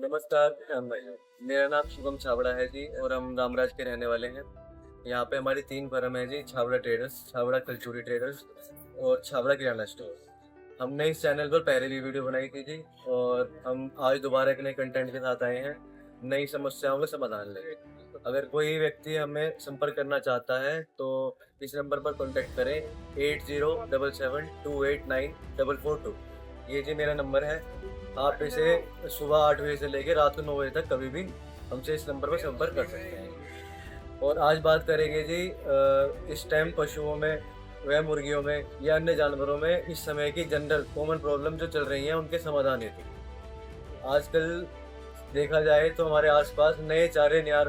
नमस्कार भाई। मेरा नाम शुभम छाबड़ा है जी और हम रामराज के रहने वाले हैं। यहाँ पे हमारी 3 फर्म है जी, छाबड़ा ट्रेडर्स, छाबड़ा कलचूरी ट्रेडर्स और छाबड़ा किराना स्टोर। हमने इस चैनल पर पहले भी वीडियो बनाई थी जी और हम आज दोबारा एक नए कंटेंट के साथ आए हैं, नई समस्याओं का समाधान लेके। अगर कोई व्यक्ति हमें संपर्क करना चाहता है तो इस नंबर पर कॉन्टैक्ट करें 8077289442। ये जी मेरा नंबर है। आप इसे सुबह 8 बजे से लेकर रात को 9 बजे तक कभी भी हमसे इस नंबर पर संपर्क कर सकते हैं। और आज बात करेंगे जी इस टाइम पशुओं में व मुर्गियों में या अन्य जानवरों में इस समय की जनरल कॉमन प्रॉब्लम जो चल रही हैं उनके समाधान हेतु। आजकल देखा जाए तो हमारे आसपास नए चारे न्यार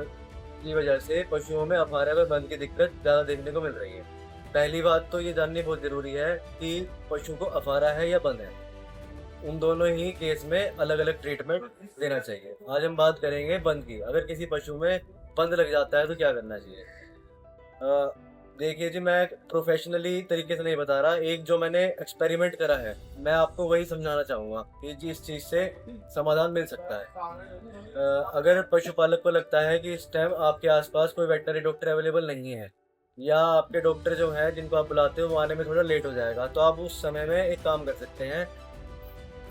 की वजह से पशुओं में अफारा व बंद की दिक्कत ज़्यादा देखने को मिल रही है। पहली बात तो ये जाननी बहुत ज़रूरी है कि पशु को अफारा है या बंद है। उन दोनों ही केस में अलग अलग ट्रीटमेंट देना चाहिए। आज हम बात करेंगे बंद की। अगर किसी पशु में बंद लग जाता है तो क्या करना चाहिए। देखिए जी, मैं प्रोफेशनली तरीके से नहीं बता रहा, एक जो मैंने एक्सपेरिमेंट करा है मैं आपको वही समझाना चाहूँगा कि जी इस चीज़ से समाधान मिल सकता है। अगर पशुपालक को लगता है कि इस टाइम आपके आसपास कोई वेटनरी डॉक्टर अवेलेबल नहीं है या आपके डॉक्टर जो हैं जिनको आप बुलाते हो वो आने में थोड़ा लेट हो जाएगा, तो आप उस समय में एक काम कर सकते हैं।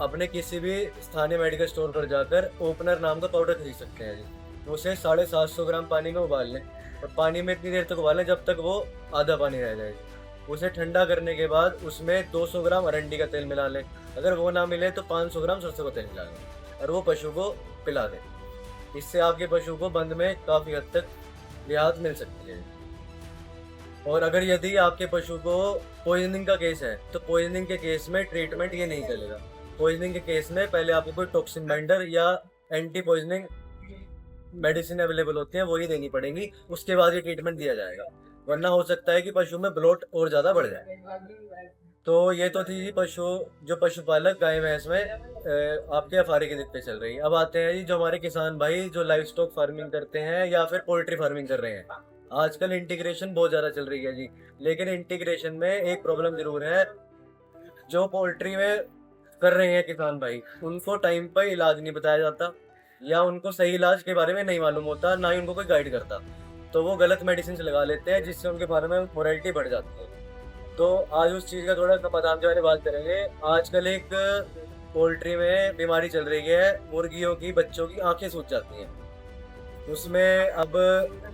अपने किसी भी स्थानीय मेडिकल स्टोर पर जाकर ओपनर नाम का पाउडर खरीद सकते हैं जी। उसे 750 ग्राम पानी में उबाल लें और पानी में इतनी देर तक उबालें जब तक वो आधा पानी रह जाए। उसे ठंडा करने के बाद उसमें 200 ग्राम अरंडी का तेल मिला लें। अगर वो ना मिले तो 500 ग्राम सरसों का तेल मिला लें और वो पशु को पिला दें। इससे आपके पशु को बंद में काफ़ी हद तक राहत मिल सकती है। और अगर यदि आपके पशु को पॉइजनिंग का केस है तो पॉइजनिंग के केस में ट्रीटमेंट ये नहीं चलेगा। पॉइजनिंग के केस में पहले आपको कोई टॉक्सिन बाइंडर या एंटी पॉइजनिंग मेडिसिन अवेलेबल होती हैं वही देनी पड़ेगी, उसके बाद ये ट्रीटमेंट दिया जाएगा, वरना हो सकता है कि पशु में ब्लोट और ज़्यादा बढ़ जाए। तो ये तो थी जी जो पशुपालक गाय भैंस में आपके अफारे की दिक्कत चल रही है। अब आते हैं जी जो हमारे किसान भाई जो लाइव स्टॉक फार्मिंग करते हैं या फिर पोल्ट्री फार्मिंग कर रहे हैं। आजकल इंटीग्रेशन बहुत ज़्यादा चल रही है जी, लेकिन इंटीग्रेशन में एक प्रॉब्लम ज़रूर है। जो पोल्ट्री में कर रहे हैं किसान भाई, उनको टाइम पर इलाज नहीं बताया जाता या उनको सही इलाज के बारे में नहीं मालूम होता, ना ही उनको कोई गाइड करता, तो वो गलत मेडिसिन लगा लेते हैं जिससे उनके बारे में मोरालिटी बढ़ जाती है। तो आज उस चीज़ का थोड़ा समाधान के बारे में बात करेंगे। आजकल एक पोल्ट्री में बीमारी चल रही है, मुर्गियों की बच्चों की आंखें सूज जाती हैं। उसमें अब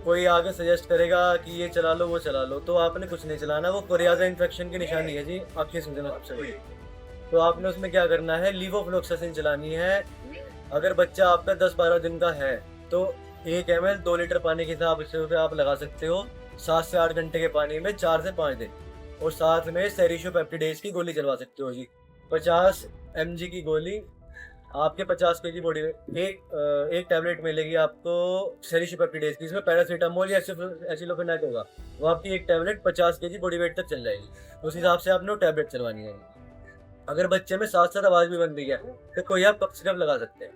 कोई आगे सजेस्ट करेगा कि ये चला लो वो चला लो, तो आपने कुछ नहीं चलाना, वो कोरियाजा इन्फेक्शन की निशानी है जी, आंखें सूजना सबसे बड़ी। तो आपने उसमें क्या करना है, लीवोफ्लोक्सासिन चलानी है। अगर बच्चा आपका 10-12 दिन का है तो 1 ml 2 लीटर पानी के हिसाब से आप लगा सकते हो 7 से 8 घंटे के पानी में 4 से 5 दिन। और साथ में सेरिशोपेप्टिडेज की गोली चलवा सकते हो जी, 50 mg की गोली आपके 50 kg बॉडी में एक टैबलेट मिलेगी आपको सेरिशोपेप्टिडेज की। इसमें पैरासीटामोल या एसिलोफेनाक होगा, वो आपकी एक टैबलेट 50 kg बॉडी वेट तक चल जाएगी। उस हिसाब से आपने वो टैबलेट चलवानी है। अगर बच्चे में साथ साथ आवाज़ भी बन रही है तो कोई आप कफ सिरप लगा सकते हैं।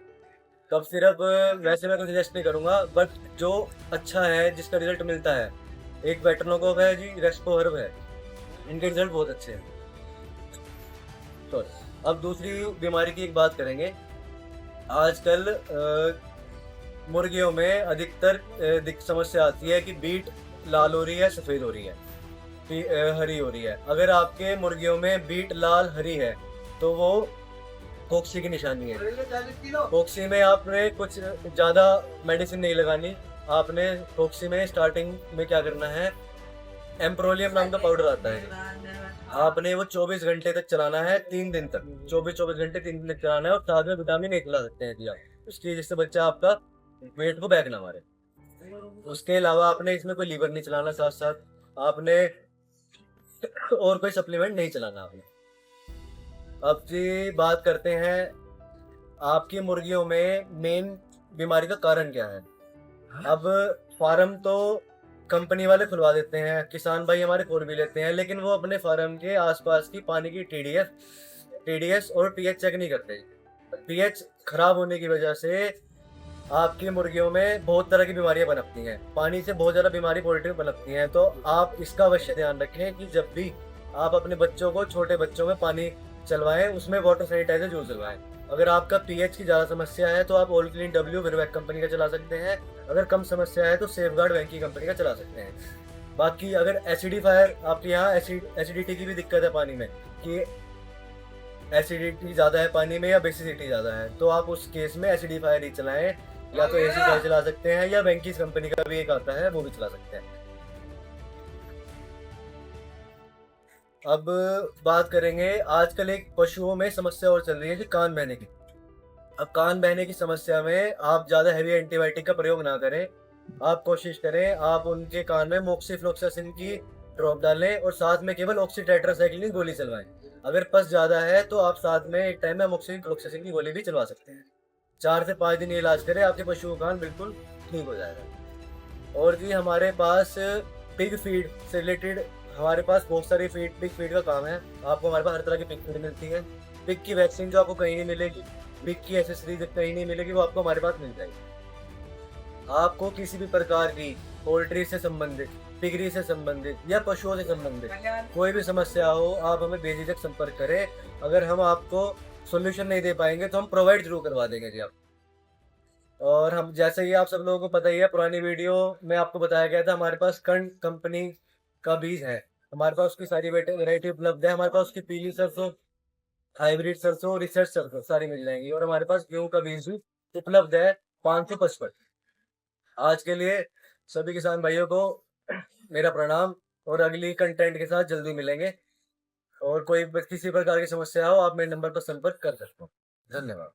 कफ सिरप वैसे मैं तो सजेस्ट नहीं करूँगा, बट जो अच्छा है जिसका रिजल्ट मिलता है, एक वेटरनोकोव है जी, रेस्पो हर्ब है, इनके रिजल्ट बहुत अच्छे हैं। तो अब दूसरी बीमारी की एक बात करेंगे। आजकल मुर्गियों में अधिकतर समस्या आती है कि बीट लाल हो रही है, सफ़ेद हो रही है, हरी हो रही है। अगर आपके मुर्गियों में बीट लाल हरी है तो वो कोक्सी की निशानी है। कोक्सी में आपने कुछ ज़्यादा मेडिसिन नहीं लगानी। आपने कोक्सी में स्टार्टिंग में क्या करना है, एम्प्रोलियम नाम का पाउडर आता है, आपने वो 24 घंटे तक चलाना है, 3 दिन तक, 24 घंटे 3 दिन तक चलाना है। और साथ में विटामिन ए खिला सकते हैं जी आप, उसकी वजह से बच्चा आपका वेट को बैक ना मारे। उसके अलावा आपने इसमें कोई लीवर नहीं चलाना, साथ साथ आपने और कोई सप्लीमेंट नहीं चलाना आपने। अब जी बात करते हैं आपकी मुर्गियों में मेन बीमारी का कारण क्या है। अब फार्म तो कंपनी वाले खुलवा देते हैं, किसान भाई हमारे खोल भी लेते हैं, लेकिन वो अपने फार्म के आसपास की पानी की टीडीएस और पीएच चेक नहीं करते। पीएच खराब होने की वजह से आपकी मुर्गियों में बहुत तरह की बीमारियां पनपती हैं, पानी से बहुत ज़्यादा बीमारी पोल्ट्री में पनपती हैं। तो आप इसका अवश्य ध्यान रखें कि जब भी आप अपने बच्चों को, छोटे बच्चों में पानी चलवाएं, उसमें वाटर सैनिटाइजर यूज़ करवाएं। अगर आपका पीएच की ज़्यादा समस्या है तो आप ऑल क्लीन डब्ल्यू विरवैक कंपनी का चला सकते हैं। अगर कम समस्या है तो सेफगार्ड वेंकी कंपनी का चला सकते हैं। बाकी अगर एसिडिफायर आपके यहाँ एसिडिटी की भी दिक्कत है पानी में, कि एसिडिटी ज़्यादा है पानी में या बेसिसिटी ज़्यादा है, तो आप उस केस में एसिडिफायर ही चलाएं। या तो एसिफायर चला सकते हैं या वेंकीज कंपनी का भी एक आता है, वो भी चला सकते हैं। अब बात करेंगे, आजकल एक पशुओं में समस्या और चल रही है कि कान बहने की। अब कान बहने की समस्या में आप ज़्यादा हैवी एंटीबायोटिक का प्रयोग ना करें। आप कोशिश करें, आप उनके कान में मोक्सिफ्लोक्सासिन की ड्रॉप डालें और साथ में केवल ऑक्सीटेट्रासाइक्लिन की गोली चलवाएं। अगर पस ज़्यादा है तो आप साथ में एक टाइम में मोक्सिफ्लोक्सासिन की गोली भी चलवा सकते हैं। 4 से 5 दिन ये इलाज करें, आपके पशु का कान बिल्कुल ठीक हो जाएगा। और जी हमारे पास पिग फीड से रिलेटेड हमारे पास बहुत सारी पिग फीड का काम है। आपको हमारे पास हर तरह की पिग फीड मिलती है। पिग की वैक्सीन जो आपको कहीं नहीं मिलेगी, पिग की एसेसरीज कहीं नहीं मिलेगी, वो आपको हमारे पास मिल जाएगी। आपको किसी भी प्रकार की पोल्ट्री से संबंधित, पिगरी से संबंधित या पशुओं से संबंधित कोई भी समस्या हो, आप हमें बेझिझक संपर्क करें। अगर हम आपको सॉल्यूशन नहीं दे पाएंगे तो हम प्रोवाइड जरूर करवा देंगे जी आप। और हम, जैसे ही आप सब लोगों को पता ही है, पुरानी वीडियो में आपको बताया गया था, हमारे पास कर्ण कंपनी का बीज है। हमारे पास उसकी सारी वैरायटी उपलब्ध है। हमारे पास उसकी पीली सरसों, हाइब्रिड सरसों, रिसर्च सरसों सारी मिल जाएंगी। और हमारे पास गेहूं का बीज भी उपलब्ध है 555। आज के लिए सभी किसान भाइयों को मेरा प्रणाम, और अगली कंटेंट के साथ जल्दी मिलेंगे। और कोई किसी प्रकार की समस्या हो, आप मेरे नंबर पर संपर्क कर सकते हो। धन्यवाद।